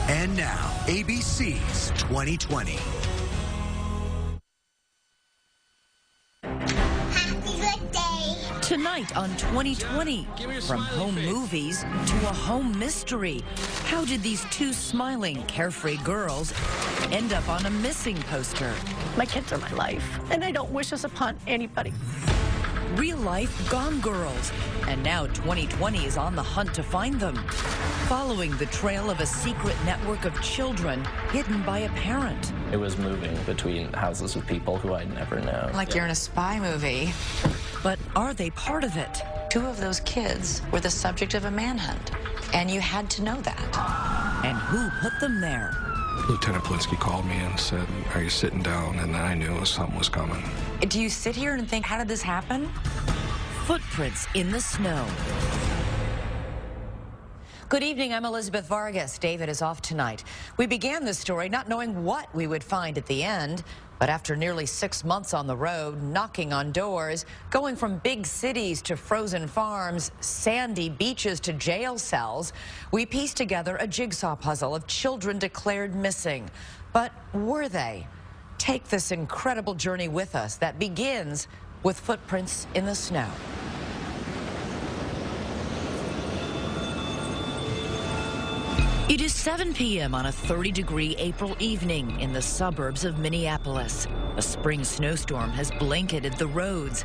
And now, ABC's 2020. Tonight on 2020, from home movies to a home mystery. How did these two smiling, carefree girls end up on a missing poster? My kids are my life, and I don't wish this upon anybody. Real life Gone Girls. And now 2020 is on the hunt to find them. Following the trail of a secret network of children hidden by a parent. It was moving between houses with people who I'd never known. Like you're in a spy movie. But are they part of it? Two of those kids were the subject of a manhunt, and you had to know that. And who put them there? Lieutenant Plinsky called me and said, "Are you sitting down?" And then I knew something was coming. Do you sit here and think, how did this happen? Footprints in the snow. Good evening, I'm Elizabeth Vargas. David is off tonight. We began this story not knowing what we would find at the end, but after nearly 6 months on the road, knocking on doors, going from big cities to frozen farms, sandy beaches to jail cells, we pieced together a jigsaw puzzle of children declared missing. But were they? Take this incredible journey with us that begins with footprints in the snow. It is 7 p.m. on a 30-degree April evening in the suburbs of Minneapolis. A spring snowstorm has blanketed the roads.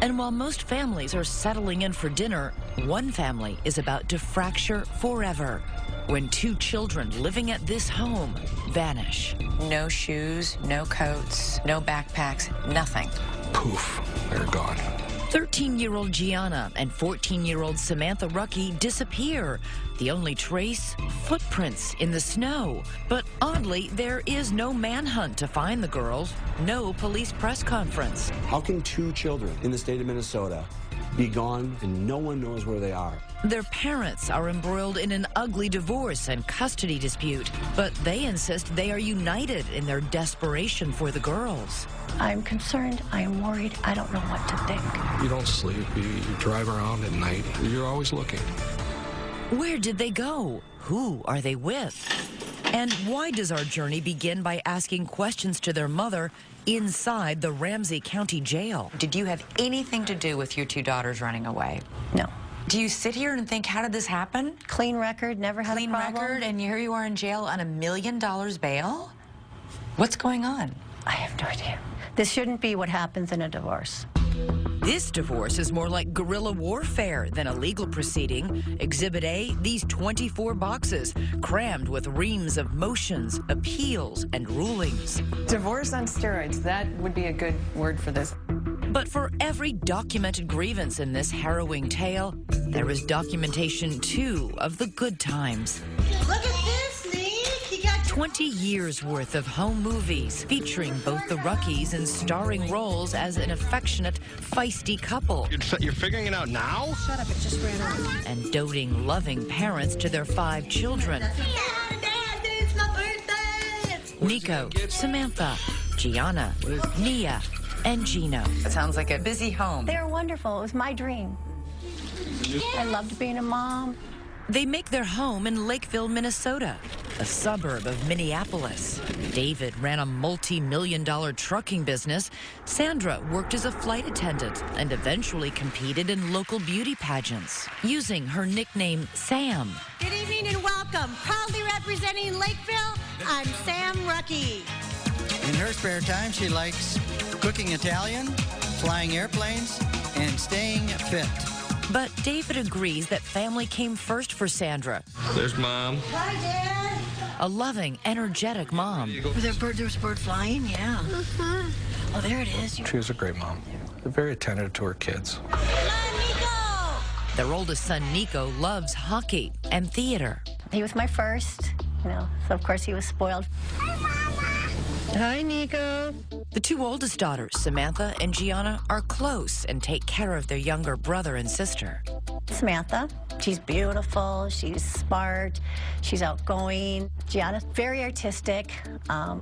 And while most families are settling in for dinner, one family is about to fracture forever when two children living at this home vanish. No shoes, no coats, no backpacks, nothing. Poof, they're gone. 13-year-old Gianna and 14-year-old Samantha Ruckey disappear. The only trace? Footprints in the snow. But oddly, there is no manhunt to find the girls, no police press conference. How can two children in the state of Minnesota be gone and no one knows where they are? Their parents are embroiled in an ugly divorce and custody dispute, but they insist they are united in their desperation for the girls. I'm concerned. I am worried. I don't know what to think. You don't sleep. You drive around at night. You're always looking. Where did they go? Who are they with? And why does our journey begin by asking questions to their mother inside the Ramsey County Jail? Did you have anything to do with your two daughters running away? No. Do you sit here and think, how did this happen? Clean record, never had Clean a problem. record, and here you are in jail on $1 million bail? What's going on? I have no idea. This shouldn't be what happens in a divorce. This divorce is more like guerrilla warfare than a legal proceeding. Exhibit A, these 24 boxes, crammed with reams of motions, appeals, and rulings. Divorce on steroids, that would be a good word for this. But for every documented grievance in this harrowing tale, there is documentation, too, of the good times. Look at this, Nick. You got 20 years worth of home movies featuring both the Ruckeys in starring roles as an affectionate, feisty couple. You're figuring it out now? Shut up, it just ran out. And doting, loving parents to their 5 children. Dad, it's my birthday. Nico, Samantha, Gianna, Nia, and Gino. It sounds like a busy home. They are wonderful. It was my dream. I loved being a mom. They make their home in Lakeville, Minnesota, a suburb of Minneapolis. David ran a multi-million-dollar trucking business. Sandra worked as a flight attendant and eventually competed in local beauty pageants, using her nickname Sam. Good evening and welcome. Proudly representing Lakeville, I'm Sam Ruckey. In her spare time, she likes cooking Italian, flying airplanes, and staying fit. But David agrees that family came first for Sandra. There's Mom. Hi, Dad. A loving, energetic mom. There's a bird flying? Yeah. Oh, there it is. She was a great mom. Very attentive to her kids. Hi, Nico. Their oldest son, Nico, loves hockey and theater. He was my first, so of course he was spoiled. Hi, Nico. The 2 oldest daughters, Samantha and Gianna, are close and take care of their younger brother and sister. Samantha, She's beautiful, she's smart, she's outgoing. Gianna's very artistic,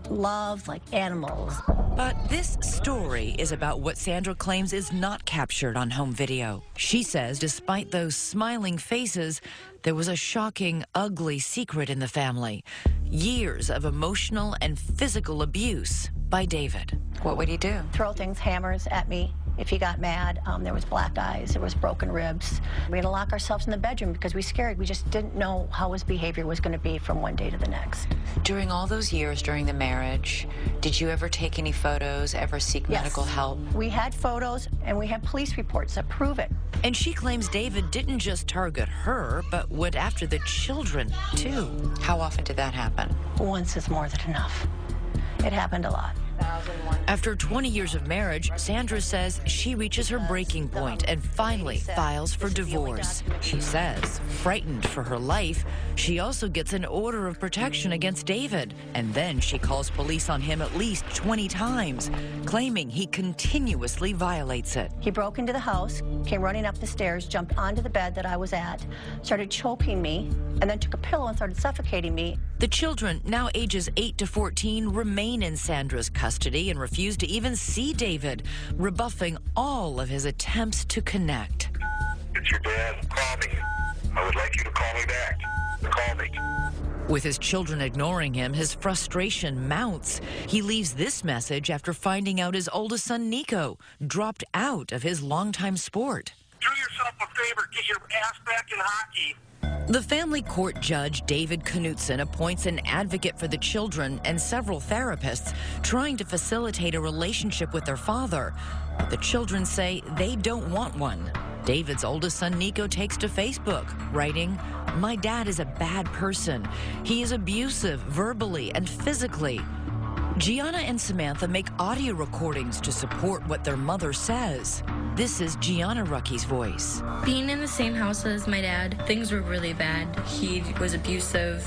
loves like animals. But this story is about what Sandra claims is not captured on home video. She says despite those smiling faces, there was a shocking, ugly secret in the family. Years of emotional and physical abuse by David. What would he do? Throw things, hammers at me. If he got mad, there was black eyes, there was broken ribs. We had to lock ourselves in the bedroom because we scared. We just didn't know how his behavior was going to be from one day to the next. During all those years during the marriage, did you ever take any photos, ever seek medical help? We had photos and we had police reports that prove it. And she claims David didn't just target her, but went after the children, too. How often did that happen? Once is more than enough. It happened a lot. After 20 years of marriage, Sandra says she reaches her breaking point and finally files for divorce. She says, frightened for her life, she also gets an order of protection against David. And then she calls police on him at least 20 times, claiming he continuously violates it. He broke into the house, came running up the stairs, jumped onto the bed that I was at, started choking me, and then took a pillow and started suffocating me. The children, now ages 8 to 14, remain in Sandra's custody and refuse to even see David, rebuffing all of his attempts to connect. It's your dad. Call me. I would like you to call me back. Call me. With his children ignoring him, his frustration mounts. He leaves this message after finding out his oldest son, Nico, dropped out of his longtime sport. Do yourself a favor. Get your ass back in hockey. The family court judge, 𝐷𝐸𝐿 appoints an advocate for the children and several therapists trying to facilitate a relationship with their father. But the children say they don't want one. David's oldest son, Nico, takes to Facebook, writing, "My dad is a bad person. He is abusive verbally and physically." Gianna and Samantha make audio recordings to support what their mother says. This is Gianna Rucky's voice. Being in the same house as my dad, things were really bad. He was abusive.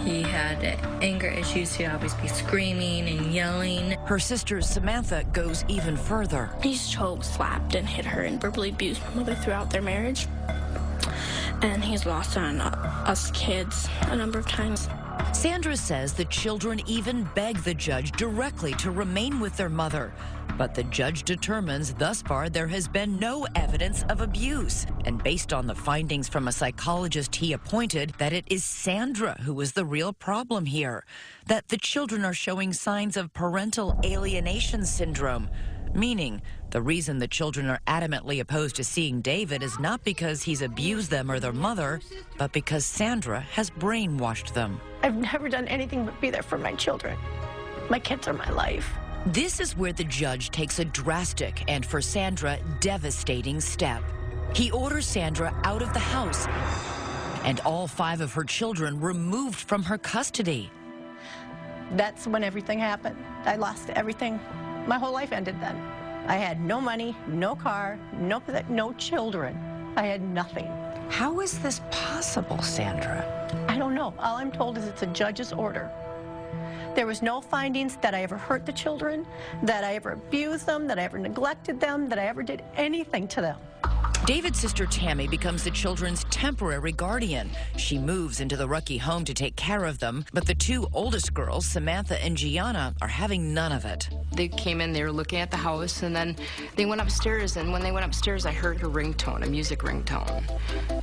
He had anger issues. He'd always be screaming and yelling. Her sister Samantha goes even further. He's choked, slapped, and hit her and verbally abused my mother throughout their marriage. And he's lost on us kids a number of times. Sandra says the children even beg the judge directly to remain with their mother. But the judge determines thus far there has been no evidence of abuse. And based on the findings from a psychologist he appointed, that it is Sandra who is the real problem here. That the children are showing signs of parental alienation syndrome. Meaning, the reason the children are adamantly opposed to seeing David is not because he's abused them or their mother, but because Sandra has brainwashed them. I've never done anything but be there for my children. My kids are my life. This is where the judge takes a drastic and, for Sandra, devastating step. He orders Sandra out of the house and all 5 of her children removed from her custody. That's when everything happened. I lost everything. My whole life ended then. I had no money, no car, no children. I had nothing. How is this possible, Sandra? I don't know. All I'm told is it's a judge's order. There was no findings that I ever hurt the children, that I ever abused them, that I ever neglected them, that I ever did anything to them. David's sister Tammy becomes the children's temporary guardian. She moves into the Rucky home to take care of them, but the 2 oldest girls, Samantha and Gianna, are having none of it. They came in, they were looking at the house, and then they went upstairs, and when they went upstairs, I heard her ringtone, a music ringtone.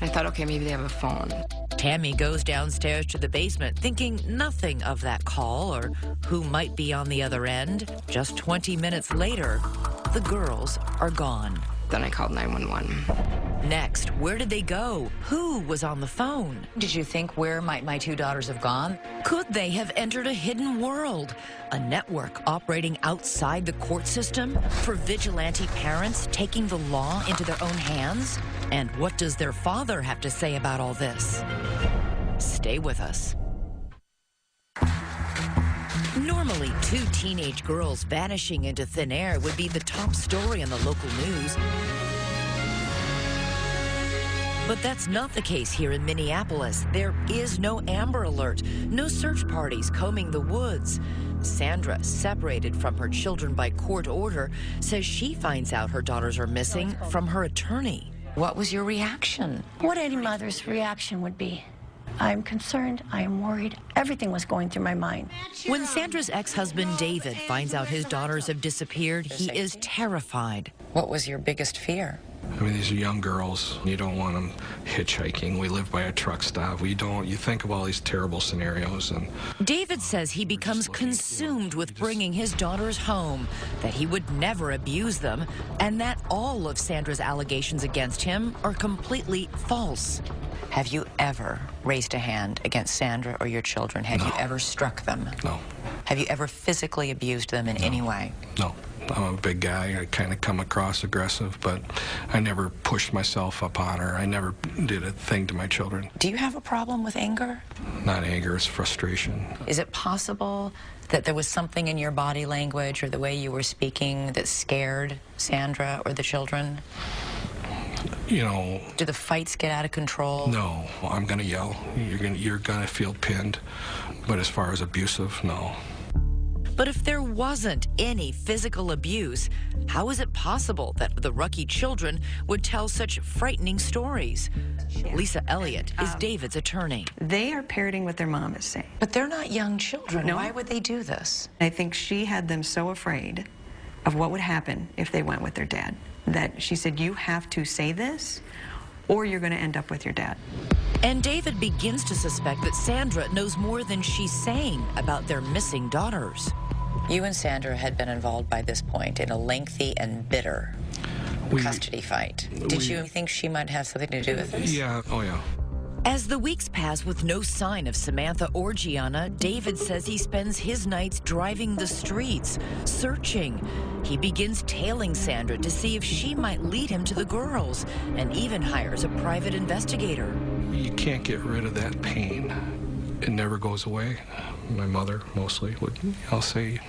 I thought, okay, maybe they have a phone. Tammy goes downstairs to the basement, thinking nothing of that call or who might be on the other end. Just 20 minutes later, the girls are gone. Then I called 911. Next, where did they go? Who was on the phone? Did you think, where might my 2 daughters have gone? Could they have entered a hidden world? A network operating outside the court system? For vigilante parents taking the law into their own hands? And what does their father have to say about all this? Stay with us. Normally, 2 teenage girls vanishing into thin air would be the top story in the local news. But that's not the case here in Minneapolis. There is no Amber Alert, no search parties combing the woods. Sandra, separated from her children by court order, says she finds out her daughters are missing from her attorney. What was your reaction? What any mother's reaction would be. I'm concerned, I am worried, everything was going through my mind. When Sandra's ex-husband David finds out his daughters have disappeared, he is terrified. What was your biggest fear? I mean, these are young girls. You don't want them hitchhiking. We live by a truck stop. You think of all these terrible scenarios. And David says he becomes consumed with bringing his daughters home, that he would never abuse them, and that all of Sandra's allegations against him are completely false. Have you ever raised a hand against Sandra or your children? Have you ever struck them? No. Have you ever physically abused them in any way? No. I'm a big guy. I kind of come across aggressive, but I never pushed myself upon her. I never did a thing to my children. Do you have a problem with anger? Not anger, it's frustration. Is it possible that there was something in your body language or the way you were speaking that scared Sandra or the children? You know... Do the fights get out of control? No. I'm going to yell. You're gonna feel pinned. But as far as abusive, no. But if there wasn't any physical abuse, how is it possible that the Rucky children would tell such frightening stories? Lisa Elliott is David's attorney. They are parroting what their mom is saying. But they're not young children. No. Why would they do this? I think she had them so afraid of what would happen if they went with their dad that she said, you have to say this or you're going to end up with your dad. And David begins to suspect that Sandra knows more than she's saying about their missing daughters. You and Sandra had been involved by this point in a lengthy and bitter custody fight. Did you think she might have something to do with this? Yeah, oh yeah. As the weeks pass with no sign of Samantha or Gianna, David says he spends his nights driving the streets, searching. He begins tailing Sandra to see if she might lead him to the girls, and even hires a private investigator. You can't get rid of that pain. It never goes away. My mother, mostly, would, I'll say,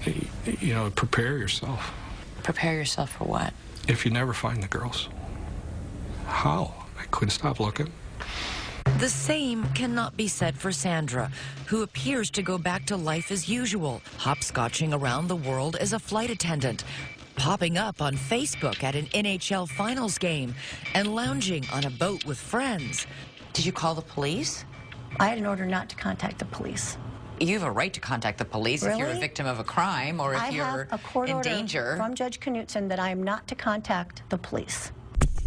you know, prepare yourself. Prepare yourself for what? If you never find the girls. How? I couldn't stop looking. The same cannot be said for Sandra, who appears to go back to life as usual, hopscotching around the world as a flight attendant, popping up on Facebook at an NHL finals game, and lounging on a boat with friends. Did you call the police? I had an order not to contact the police. You have a right to contact the police if you're a victim of a crime or if you're a court in danger. From Judge 𝐃𝐨𝐬𝐿𝐮 that I am not to contact the police.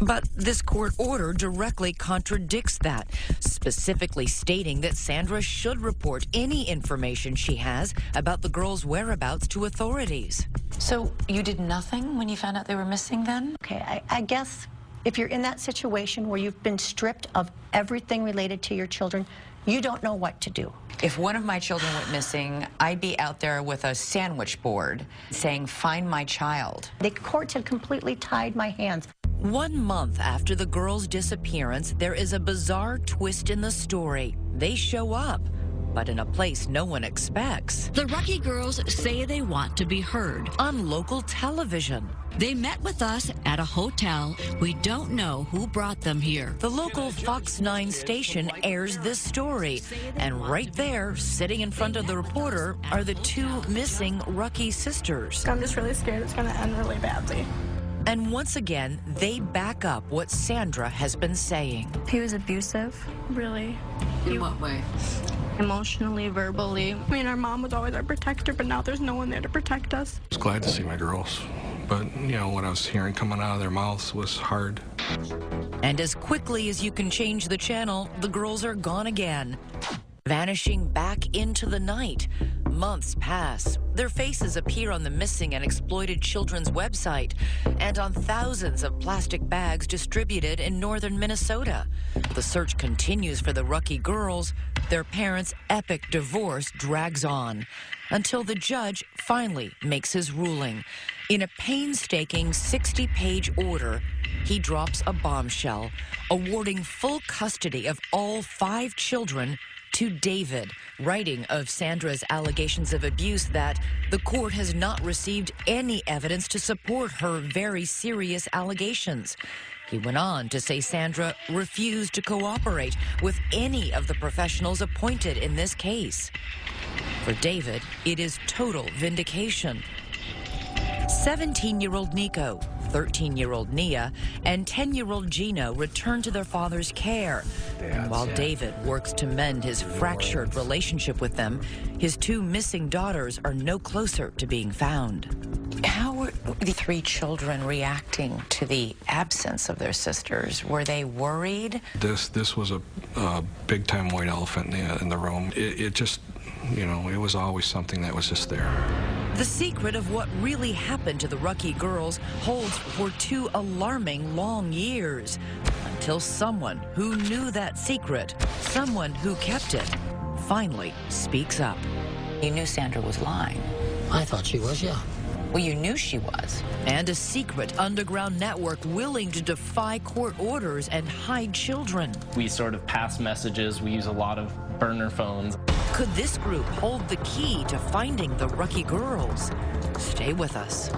But this court order directly contradicts that, specifically stating that Sandra should report any information she has about the girls' whereabouts to authorities. So you did nothing when you found out they were missing then? Okay, I guess if you're in that situation where you've been stripped of everything related to your children, you don't know what to do. If one of my children went missing, I'd be out there with a sandwich board saying, find my child. The courts had completely tied my hands. 1 month after the girls' disappearance, there is a bizarre twist in the story. They show up, but in a place no one expects. The Rucky girls say they want to be heard. On local television. They met with us at a hotel. We don't know who brought them here. The local Fox 9 station airs this story. And right there, sitting in front of the reporter, are the two missing Rucky sisters. I'm just really scared it's going to end really badly. And once again, they back up what Sandra has been saying. He was abusive, really. In what way? Emotionally, verbally. I mean, our mom was always our protector, but now there's no one there to protect us. I was glad to see my girls, but, you know, what I was hearing coming out of their mouths was hard. And as quickly as you can change the channel, the girls are gone again, vanishing back into the night. Months pass. Their faces appear on the missing and exploited children's website and on thousands of plastic bags distributed in northern Minnesota. The search continues for the Rucky girls. Their parents' epic divorce drags on until the judge finally makes his ruling. In a painstaking 60-page order, he drops a bombshell, awarding full custody of all 5 children to David, writing of Sandra's allegations of abuse that the court has not received any evidence to support her very serious allegations. He went on to say Sandra refused to cooperate with any of the professionals appointed in this case. For David, it is total vindication. 17-year-old 𝐃𝐨𝐜𝐿𝐿, 13-year-old Nia and 10-year-old Gino return to their father's care. And while David works to mend his fractured relationship with them, his two missing daughters are no closer to being found. How were the three children reacting to the absence of their sisters? Were they worried? This was a big-time white elephant in the room. It just, you know, it was always something that was just there. The secret of what really happened to the Rucky girls holds for 2 alarming long years, until someone who knew that secret, someone who kept it, finally speaks up. You knew Sandra was lying. I thought she was, yeah. Well, you knew she was. And a secret underground network willing to defy court orders and hide children. We sort of pass messages. We use a lot of burner phones. Could this group hold the key to finding the Rucky girls? Stay with us.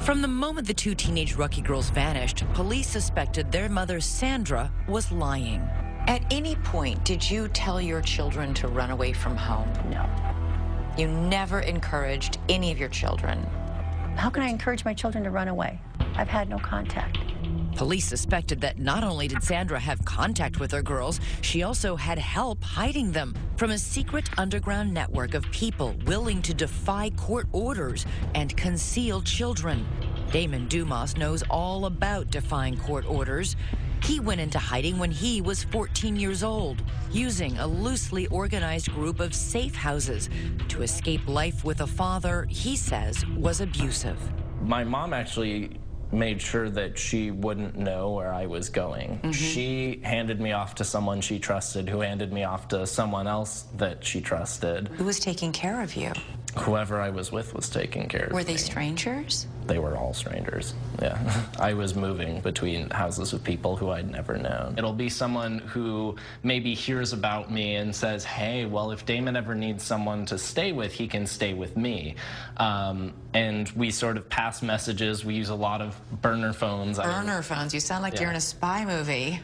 From the moment the 2 teenage Rucky girls vanished, police suspected their mother, Sandra, was lying. At any point, did you tell your children to run away from home? No. You never encouraged any of your children? How can I encourage my children to run away? I've had no contact. Police suspected that not only did Sandra have contact with her girls, she also had help hiding them from a secret underground network of people willing to defy court orders and conceal children. Damon Dumas knows all about defying court orders. He went into hiding when he was 14 years old, using a loosely organized group of safe houses to escape life with a father he says was abusive. My mom actually made sure that she wouldn't know where I was going. She handed me off to someone she trusted, who handed me off to someone else that she trusted. Who was taking care of you? Whoever I was with was taking care of me. Were they strangers? They were all strangers, yeah. I was moving between houses with people who I'd never known. It'll be someone who maybe hears about me and says, hey, well, if Damon ever needs someone to stay with, he can stay with me. And we sort of pass messages. We use a lot of burner phones. Burner phones? You sound like you're in a spy movie.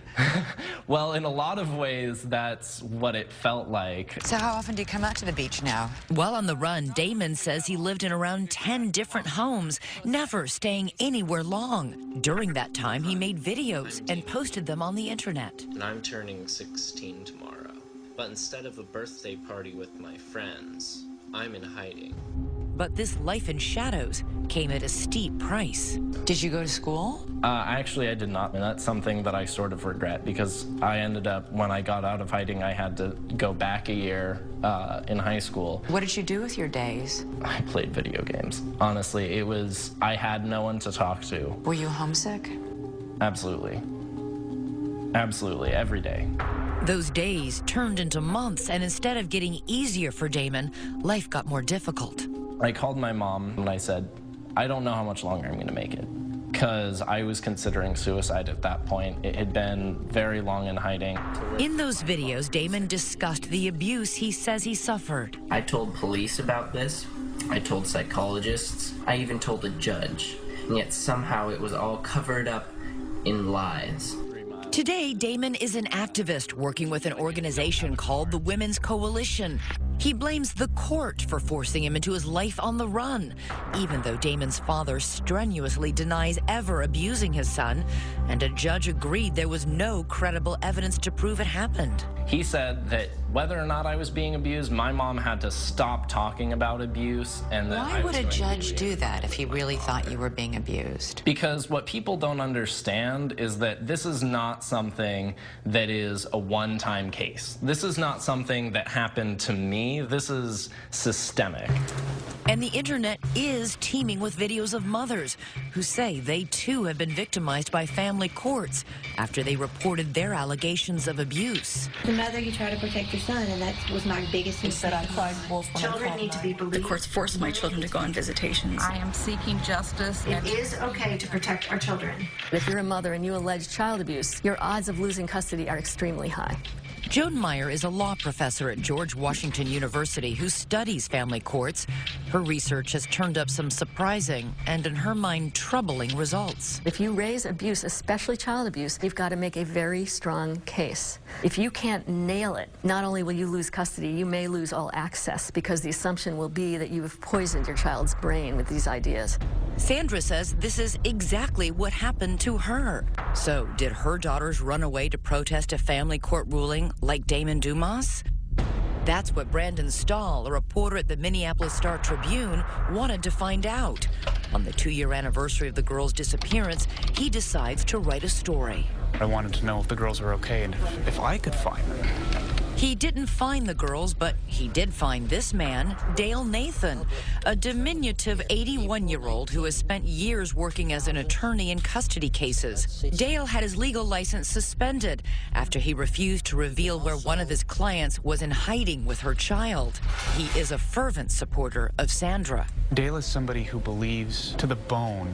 Well, in a lot of ways, that's what it felt like. So how often do you come out to the beach now? While on the run, Damon says he lived in around 10 different homes, never staying anywhere long. During that time, he made videos and posted them on the internet. And I'm turning 16 tomorrow. But instead of a birthday party with my friends, I'm in hiding. But this life in shadows came at a steep price. Did you go to school? Actually, I did not. And that's something that I sort of regret, because I ended up, when I got out of hiding, I had to go back a year in high school. What did you do with your days? I played video games. Honestly, I had no one to talk to. Were you homesick? Absolutely. Absolutely, every day. Those days turned into months, and instead of getting easier for Damon, life got more difficult. I called my mom and I said, I don't know how much longer I'm going to make it, because I was considering suicide at that point. It had been very long in hiding. In those videos, Damon discussed the abuse he says he suffered. I told police about this. I told psychologists. I even told a judge. And yet somehow it was all covered up in lies. Today, Damon is an activist working with an organization called the Women's Coalition. He blames the court for forcing him into his life on the run, even though Damon's father strenuously denies ever abusing his son, and a judge agreed there was no credible evidence to prove it happened. He said that whether or not I was being abused, my mom had to stop talking about abuse, and that Why would a judge do that if he really thought you were being abused? Because what people don't understand is that this is not something that is a one-time case. This is not something that happened to me. This is systemic. And the internet is teeming with videos of mothers who say they too have been victimized by family courts after they reported their allegations of abuse. The mother, you try to protect your son, and that was my biggest mistake. I cried wolf when Children need to be believed. The courts forced my children to go on visitations. I am seeking justice. It is okay to protect our children. If you're a mother and you allege child abuse, your odds of losing custody are extremely high. Joan Meyer is a law professor at George Washington University who studies family courts. Her research has turned up some surprising and, in her mind, troubling results. If you raise abuse, especially child abuse, you've got to make a very strong case. If you can't nail it, not only will you lose custody, you may lose all access because the assumption will be that you have poisoned your child's brain with these ideas. Sandra says this is exactly what happened to her. So, did her daughters run away to protest a family court ruling like Damon Dumas? That's what Brandon Stahl, a reporter at the Minneapolis Star-Tribune, wanted to find out. On the 2-year anniversary of the girls' disappearance, he decides to write a story. I wanted to know if the girls were okay and if I could find them. He didn't find the girls, but he did find this man, Dale Nathan, a diminutive 81-year-old who has spent years working as an attorney in custody cases. Dale had his legal license suspended after he refused to reveal where one of his clients was in hiding with her child. He is a fervent supporter of Sandra. Dale is somebody who believes to the bone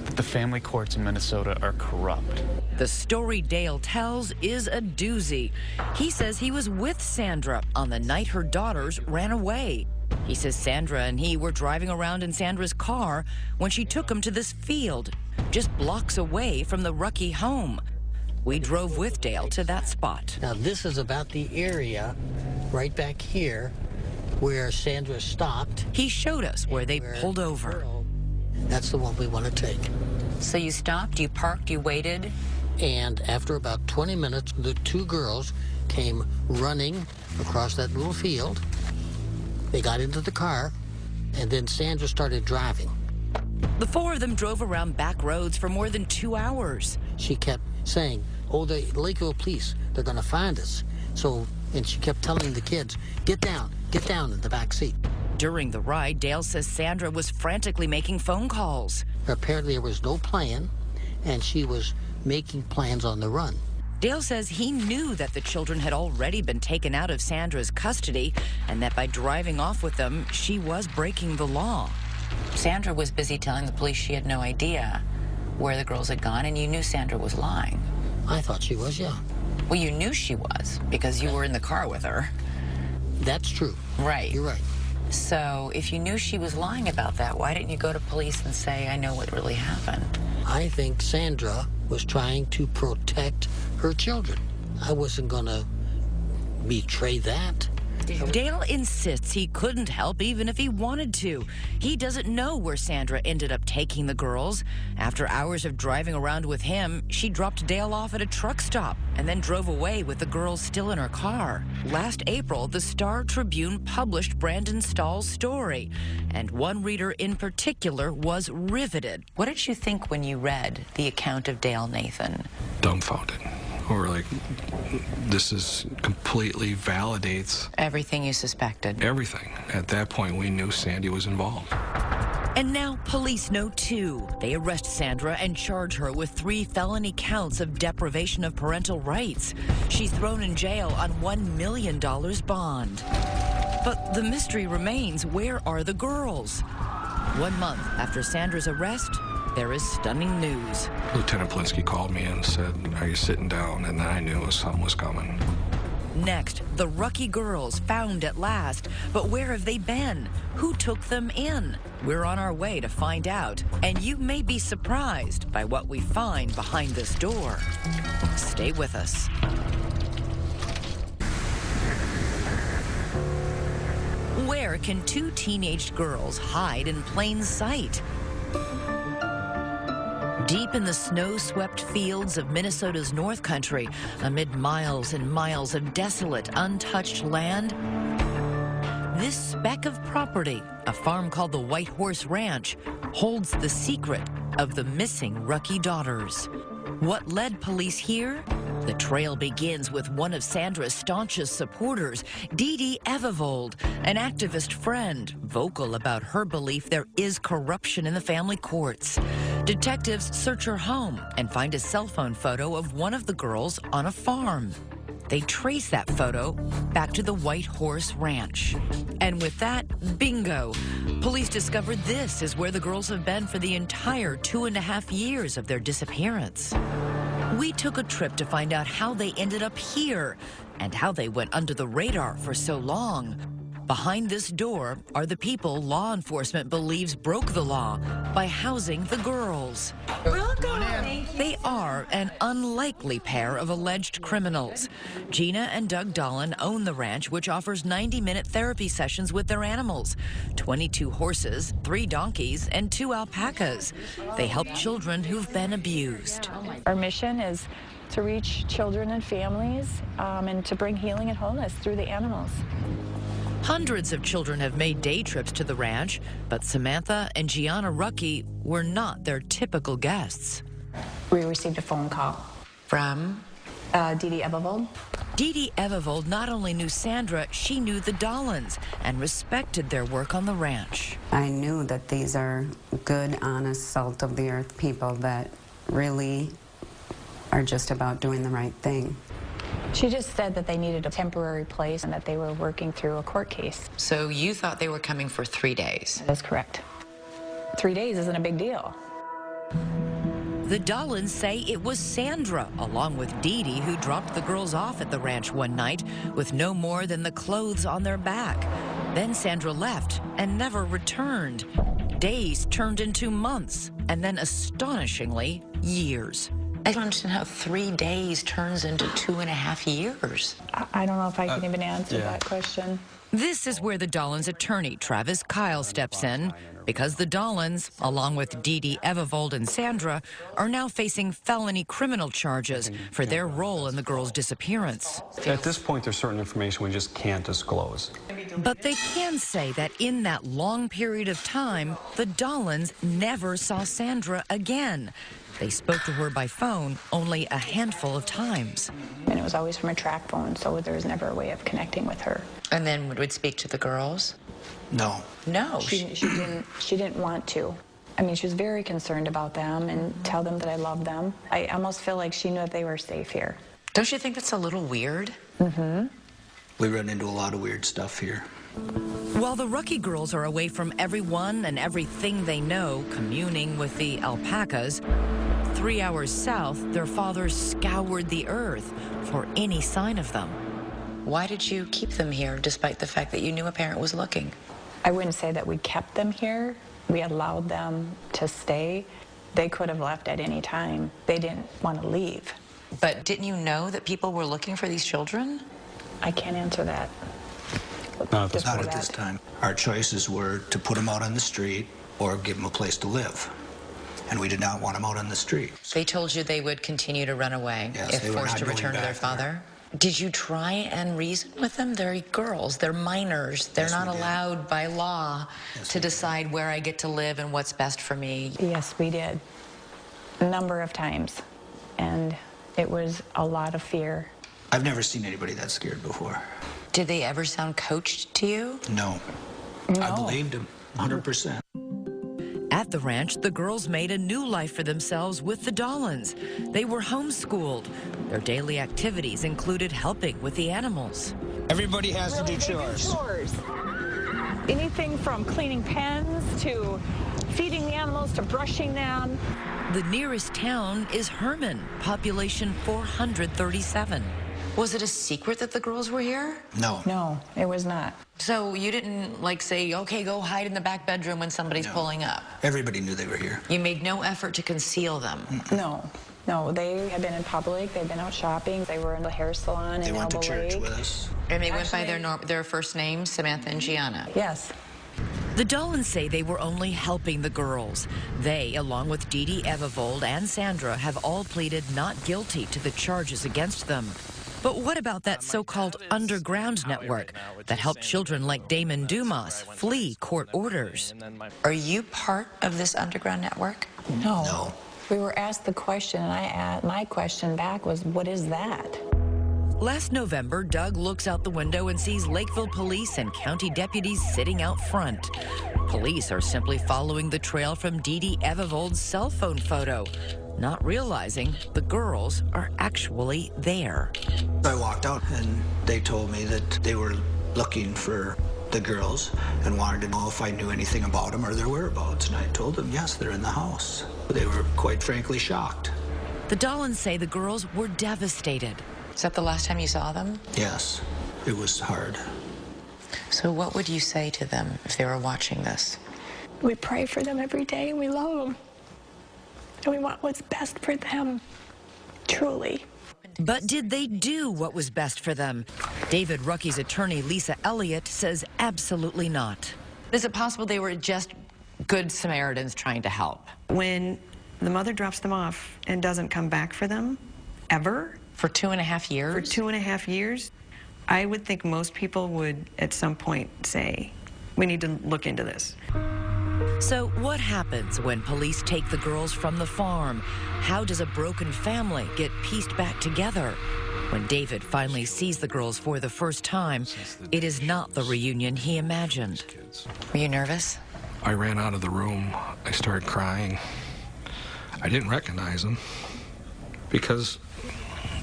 that the family courts in Minnesota are corrupt. The story Dale tells is a doozy. He says he was with Sandra on the night her daughters ran away. He says Sandra and he were driving around in Sandra's car when she took him to this field, just blocks away from the Rucky home. We drove with Dale to that spot. Now, this is about the area right back here where Sandra stopped. He showed us where they pulled over. That's the one we want to take. So you stopped, you parked, you waited? And after about 20 minutes, the 2 girls came running across that little field. They got into the car, and then Sandra started driving. The 4 of them drove around back roads for more than 2 hours. She kept saying, oh, the Lakeville police, they're going to find us. So, and she kept telling the kids, get down in the back seat. During the ride, Dale says Sandra was frantically making phone calls. Apparently there was no plan, and she was making plans on the run. Dale says he knew that the children had already been taken out of Sandra's custody and that by driving off with them, she was breaking the law. Sandra was busy telling the police she had no idea where the girls had gone, and you knew Sandra was lying. I thought she was, yeah. Well, you knew she was because you were in the car with her. That's true. Right. You're right. So if you knew she was lying about that, why didn't you go to police and say, I know what really happened? I think Sandra was trying to protect her children. I wasn't going to betray that. Dale insists he couldn't help even if he wanted to. He doesn't know where Sandra ended up taking the girls. After hours of driving around with him, she dropped Dale off at a truck stop and then drove away with the girls still in her car. Last April, the Star-Tribune published Brandon Stahl's story, and one reader in particular was riveted. What did you think when you read the account of Dale Nathan? Dumbfounded. Or like, this is completely validates everything you suspected. Everything. At that point, we knew Sandy was involved. And now police know too. They arrest Sandra and charge her with 3 felony counts of deprivation of parental rights. She's thrown in jail on $1 million bond. But the mystery remains, where are the girls? 1 month after Sandra's arrest, there is stunning news. Lieutenant Plinsky called me and said, are you sitting down? And then I knew something was coming. Next, the Rucky girls found at last. But where have they been? Who took them in? We're on our way to find out. And you may be surprised by what we find behind this door. Stay with us. Where can 2 teenage girls hide in plain sight? Deep in the snow-swept fields of Minnesota's North Country, amid miles and miles of desolate, untouched land, this speck of property, a farm called the White Horse Ranch, holds the secret of the missing Rucky daughters. What led police here? The trail begins with one of Sandra's staunchest supporters, 𝐷𝐷 an activist friend, vocal about her belief there is corruption in the family courts. Detectives search her home and find a cell phone photo of one of the girls on a farm. They trace that photo back to the White Horse Ranch. And with that, bingo. Police discovered this is where the girls have been for the entire 2.5 years of their disappearance. We took a trip to find out how they ended up here and how they went under the radar for so long. Behind this door are the people law enforcement believes broke the law by housing the girls. They are an unlikely pair of alleged criminals. Gina and Doug Dolan own the ranch, which offers 90-minute therapy sessions with their animals, 22 horses, 3 donkeys, and 2 alpacas. They help children who've been abused. Our mission is to reach children and families and to bring healing and wholeness through the animals. Hundreds of children have made day trips to the ranch, but Samantha and Gianna Rucky were not their typical guests. We received a phone call From? Dee Ebevold. Dee Ebevold not only knew Sandra, she knew the Dolans and respected their work on the ranch. I knew that these are good, honest, salt-of-the-earth people that really are just about doing the right thing. She just said that they needed a temporary place and that they were working through a court case. So you thought they were coming for 3 days? That's correct. 3 days isn't a big deal. The Dolans say it was Sandra, along with Dee Dee, who dropped the girls off at the ranch one night with no more than the clothes on their back. Then Sandra left and never returned. Days turned into months, and then astonishingly, years. I don't understand how 3 days turns into 2.5 years. I don't know if I can even answer that question. This is where the Dolans' attorney, Travis Kyle, steps in, because the Dolans, along with Dee Ebevold and Sandra, are now facing felony criminal charges for their role in the girls' disappearance. At this point, there's certain information we just can't disclose. But they can say that in that long period of time, the Dolans never saw Sandra again. They spoke to her by phone only a handful of times. And it was always from a track phone, so there was never a way of connecting with her. And then would speak to the girls? No. No. She didn't want to. I mean, she was very concerned about them and tell them that I love them. I almost feel like she knew that they were safe here. Don't you think that's a little weird? Mm-hmm. We run into a lot of weird stuff here. While the Rucky girls are away from everyone and everything they know, communing with the alpacas, 3 hours south, their fathers scoured the earth for any sign of them. Why did you keep them here, despite the fact that you knew a parent was looking? I wouldn't say that we kept them here. We allowed them to stay. They could have left at any time. They didn't want to leave. But didn't you know that people were looking for these children? I can't answer that. Not at this time. Our choices were to put them out on the street or give them a place to live. And we did not want them out on the street. They told you they would continue to run away if forced to return to their father? Did you try and reason with them? They're girls, they're minors. They're not allowed by law to decide where I get to live and what's best for me. Yes, we did. A number of times. And it was a lot of fear. I've never seen anybody that scared before. Did they ever sound coached to you? No. I believed them, 100%. At the ranch, the girls made a new life for themselves with the Dolans. They were homeschooled. Their daily activities included helping with the animals. Everybody has to do chores. Anything from cleaning pens to feeding the animals to brushing them. The nearest town is Herman, population 437. Was it a secret that the girls were here? No. No, it was not. So you didn't, like, say, okay, go hide in the back bedroom when somebody's pulling up? Everybody knew they were here. You made no effort to conceal them? No. No, they had been in public. They'd been out shopping. They were in the hair salon in Elbow Lake. They went to church with us. And they went by their first names, Samantha and Gianna? Yes. The Dolans say they were only helping the girls. They, along with Dee Ebevold and Sandra, have all pleaded not guilty to the charges against them. But what about that so-called underground network that helped children like Damon Dumas flee court orders? Are you part of this underground network? No. No. We were asked the question, and my question back was, what is that? Last November, Doug looks out the window and sees Lakeville police and county deputies sitting out front. Police are simply following the trail from Dee Ebevold's cell phone photo, not realizing the girls are actually there. I walked out and they told me that they were looking for the girls and wanted to know if I knew anything about them or their whereabouts. And I told them, yes, they're in the house. They were quite frankly shocked. The Dollins say the girls were devastated. Is that the last time you saw them? Yes, it was hard. So what would you say to them if they were watching this? We pray for them every day, and we love them. And we want what's best for them, truly. But did they do what was best for them? David Rucky's attorney, Lisa Elliott, says absolutely not. Is it possible they were just good Samaritans trying to help? When the mother drops them off and doesn't come back for them, ever. For 2.5 years? For 2.5 years, I would think most people would at some point say, we need to look into this. So what happens when police take the girls from the farm? How does a broken family get pieced back together? When David finally sees the girls for the first time, it is not the reunion he imagined. Were you nervous? I ran out of the room. I started crying. I didn't recognize them because,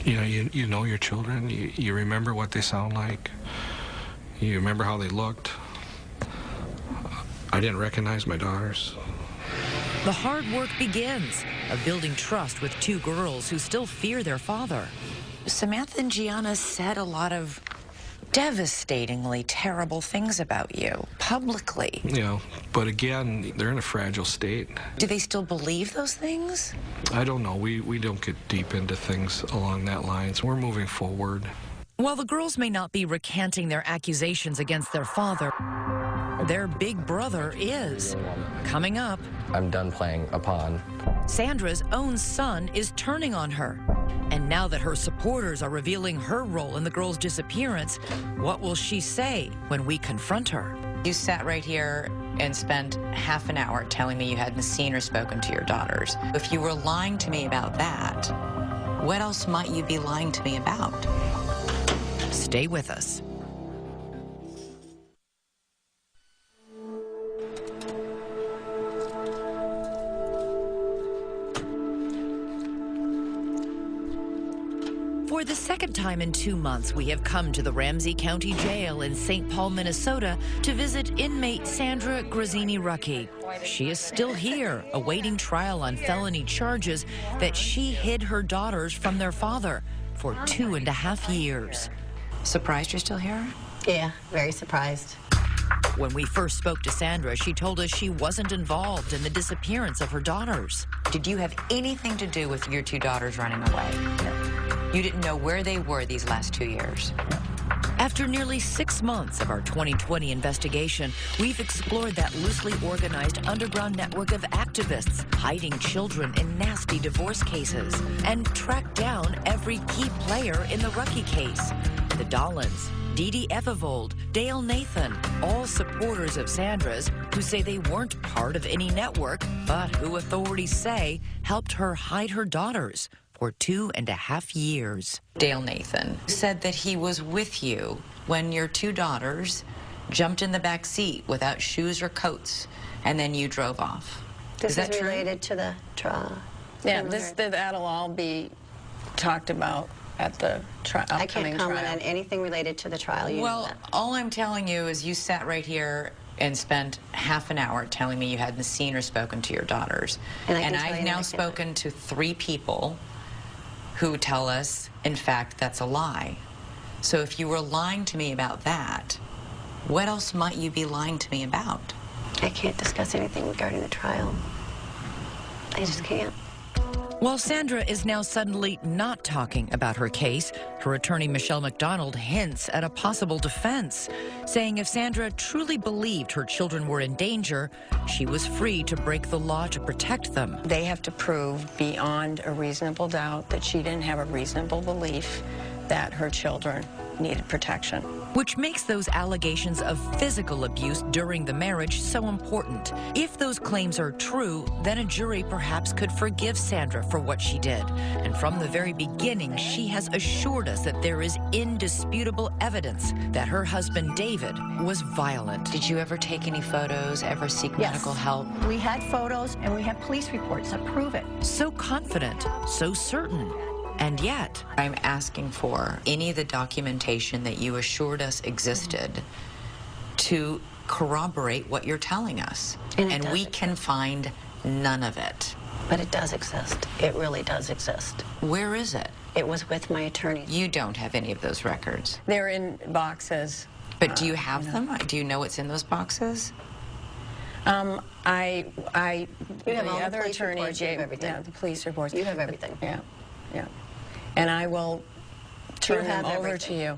you know your children. You remember what they sound like. You remember how they looked. I didn't recognize my daughters. The hard work begins of building trust with two girls who still fear their father. Samantha and Gianna said a lot of devastatingly terrible things about you, publicly. But again, they're in a fragile state. Do they still believe those things? I don't know. We don't get deep into things along that lines. We're moving forward. While the girls may not be recanting their accusations against their father, their big brother is. Coming up, I'm done playing a pawn. Sandra's own son is turning on her. And now that her supporters are revealing her role in the girl's disappearance, what will she say when we confront her? You sat right here and spent half an hour telling me you hadn't seen or spoken to your daughters. If you were lying to me about that, what else might you be lying to me about? Stay with us. For the second time in 2 months, we have come to the Ramsey County Jail in St. Paul, Minnesota, to visit inmate Sandra 𝐃𝐨𝐜𝐿. She is still here, awaiting trial on felony charges that she hid her daughters from their father for 2.5 years. Surprised you're still here? Yeah, very surprised. When we first spoke to Sandra, she told us she wasn't involved in the disappearance of her daughters. Did you have anything to do with your two daughters running away? No. You didn't know where they were these last 2 years? After nearly 6 months of our 2020 investigation, we've explored that loosely organized underground network of activists hiding children in nasty divorce cases and tracked down every key player in the Rucky case. The Dollins, Dee Evevold, Dale Nathan, all supporters of Sandra's who say they weren't part of any network, but who authorities say helped her hide her daughters for 2.5 years. Dale Nathan said that he was with you when your two daughters jumped in the back seat without shoes or coats, and then you drove off. This is that true? Related to the trial. Yeah, that'll all be talked about at the upcoming trial. I can't comment on anything related to the trial. You well, all I'm telling you is you sat right here and spent half an hour telling me you hadn't seen or spoken to your daughters. And I've now spoken to 3 people who tell us, in fact, that's a lie. So if you were lying to me about that, what else might you be lying to me about? I can't discuss anything regarding the trial. I just can't. While Sandra is now suddenly not talking about her case, her attorney Michelle McDonald hints at a possible defense, saying if Sandra truly believed her children were in danger, she was free to break the law to protect them. They have to prove beyond a reasonable doubt that she didn't have a reasonable belief that her children needed protection. Which makes those allegations of physical abuse during the marriage so important. If those claims are true, then a jury perhaps could forgive Sandra for what she did. And from the very beginning, she has assured us that there is indisputable evidence that her husband, David, was violent. Did you ever take any photos, ever seek medical help? We had photos and we have police reports that prove it. So confident, so certain. And yet, I'm asking for any of the documentation that you assured us existed to corroborate what you're telling us. And we can find none of it. But it does exist. It really does exist. Where is it? It was with my attorney. You don't have any of those records. They're in boxes. But do you have them? Do you know what's in those boxes? You have the all other the police attorney reports, you have gave everything. the police reports. You have everything. Yeah, yeah. And I will turn them over to you.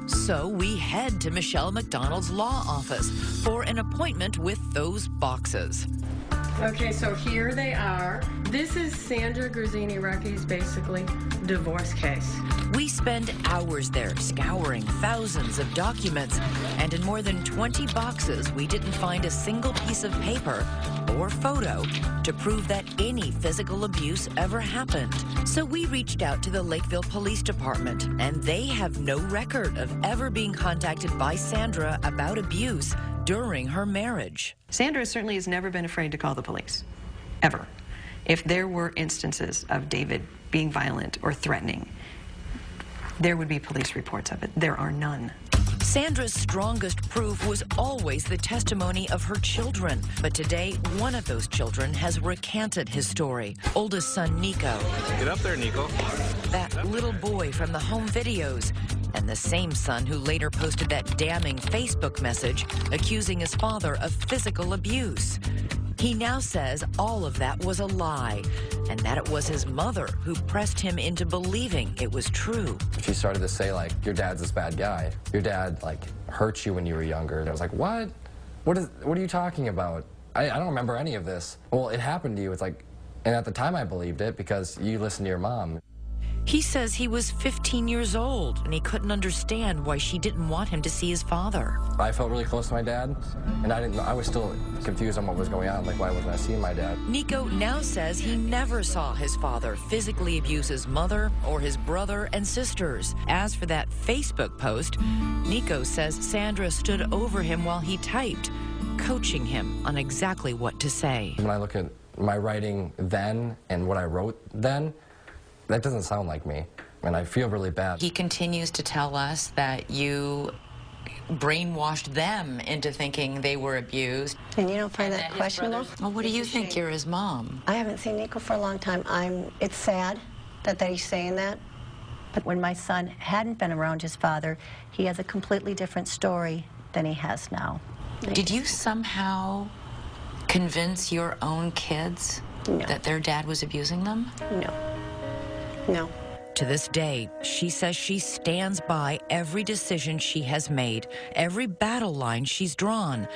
So we head to Michelle McDonald's law office for an appointment with those boxes. Okay, so here they are. This is Sandra 𝐃𝐨𝐜𝐿 basically divorce case. We spend hours there scouring thousands of documents, and in more than 20 boxes, we didn't find a single piece of paper or photo to prove that any physical abuse ever happened. So we reached out to the Lakeville Police Department, and they have no record of ever being contacted by Sandra about abuse during her marriage. Sandra certainly has never been afraid to call the police, ever. If there were instances of David being violent or threatening, there would be police reports of it. There are none. Sandra's strongest proof was always the testimony of her children. But today, one of those children has recanted his story. Oldest son, Nico. Get up there, Nico. That little boy from the home videos. And the same son who later posted that damning Facebook message accusing his father of physical abuse. He now says all of that was a lie, and that it was his mother who pressed him into believing it was true. She started to say, like, your dad's this bad guy. Your dad, like, hurt you when you were younger. And I was like, what? What are you talking about? I don't remember any of this. Well, it happened to you. It's like, and at the time I believed it because you listened to your mom. He says he was 15 years old, and he couldn't understand why she didn't want him to see his father. I felt really close to my dad, and I was still confused on what was going on. Like, why wasn't I seeing my dad? Nico now says he never saw his father physically abuse his mother or his brother and sisters. As for that Facebook post, Nico says Sandra stood over him while he typed, coaching him on exactly what to say. When I look at my writing then and what I wrote then, that doesn't sound like me, and I feel really bad. He continues to tell us that you brainwashed them into thinking they were abused. And you don't find that questionable? Well, what do you think? You're his mom. I haven't seen Nico for a long time. It's sad that he's saying that. But when my son hadn't been around his father, he has a completely different story than he has now. Did you somehow convince your own kids that their dad was abusing them? No. No. To this day, she says she stands by every decision she has made, every battle line she's drawn,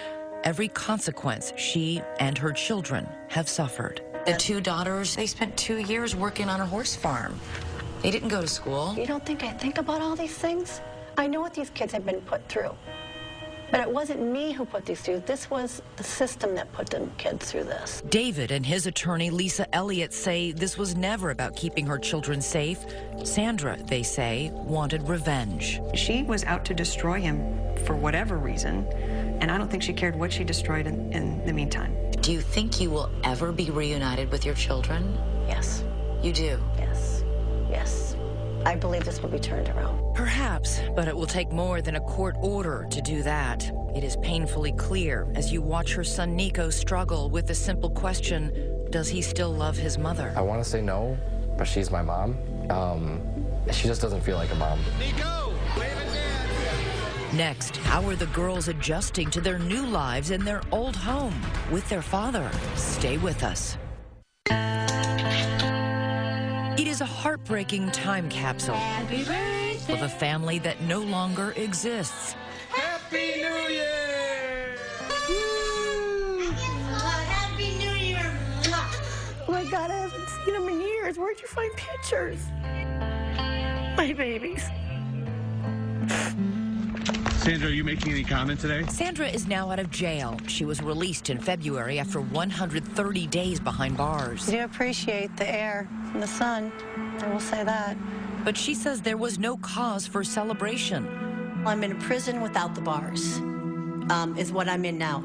every consequence she and her children have suffered. The two daughters, they spent 2 years working on a horse farm. They didn't go to school. You don't think I think about all these things? I know what these kids have been put through. But it wasn't me who put these through. This was the system that put them kids through this. David and his attorney, Lisa Elliott, say this was never about keeping her children safe. Sandra, they say, wanted revenge. She was out to destroy him for whatever reason, and I don't think she cared what she destroyed in the meantime. Do you think you will ever be reunited with your children? Yes. You do? Yes. Yes. I believe this will be turned around. Perhaps, but it will take more than a court order to do that. It is painfully clear as you watch her son Nico struggle with the simple question, does he still love his mother? I want to say no, but she's my mom. She just doesn't feel like a mom. Nico, wave at Dad. Next, how are the girls adjusting to their new lives in their old home with their father? Stay with us. It is a heartbreaking time capsule of a family that no longer exists. Happy New Year! Happy New Year! Oh my God, I haven't seen them in years. Where'd you find pictures? My babies. Sandra, are you making any comment today? Sandra is now out of jail. She was released in February after 130 days behind bars. I do appreciate the air and the sun. I will say that. But she says there was no cause for celebration. I'm in a prison without the bars, is what I'm in now.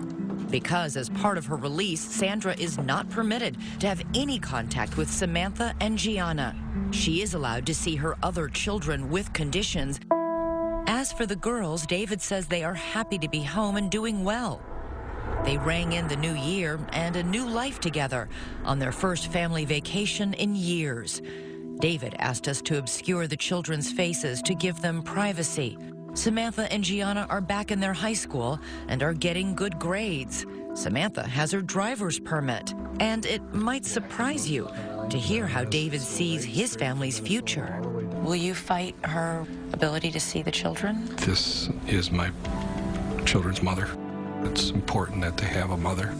Because as part of her release, Sandra is not permitted to have any contact with Samantha and Gianna. She is allowed to see her other children with conditions. As for the girls, David says they are happy to be home and doing well. They rang in the new year and a new life together on their first family vacation in years. David asked us to obscure the children's faces to give them privacy. Samantha and Gianna are back in their high school and are getting good grades. Samantha has her driver's permit, and it might surprise you to hear how David sees his family's future. Will you fight her ability to see the children? This is my children's mother. It's important that they have a mother.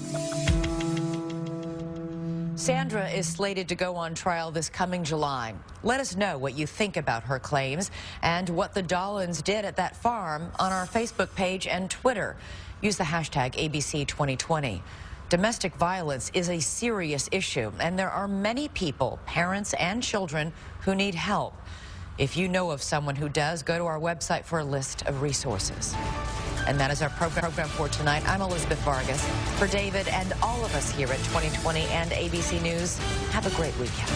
Sandra is slated to go on trial this coming July. Let us know what you think about her claims and what the Dollins did at that farm on our Facebook page and Twitter. Use the hashtag ABC2020. Domestic violence is a serious issue, and there are many people, parents and children, who need help. If you know of someone who does, go to our website for a list of resources. And that is our program for tonight. I'm Elizabeth Vargas. For David and all of us here at 2020 and ABC News, have a great weekend.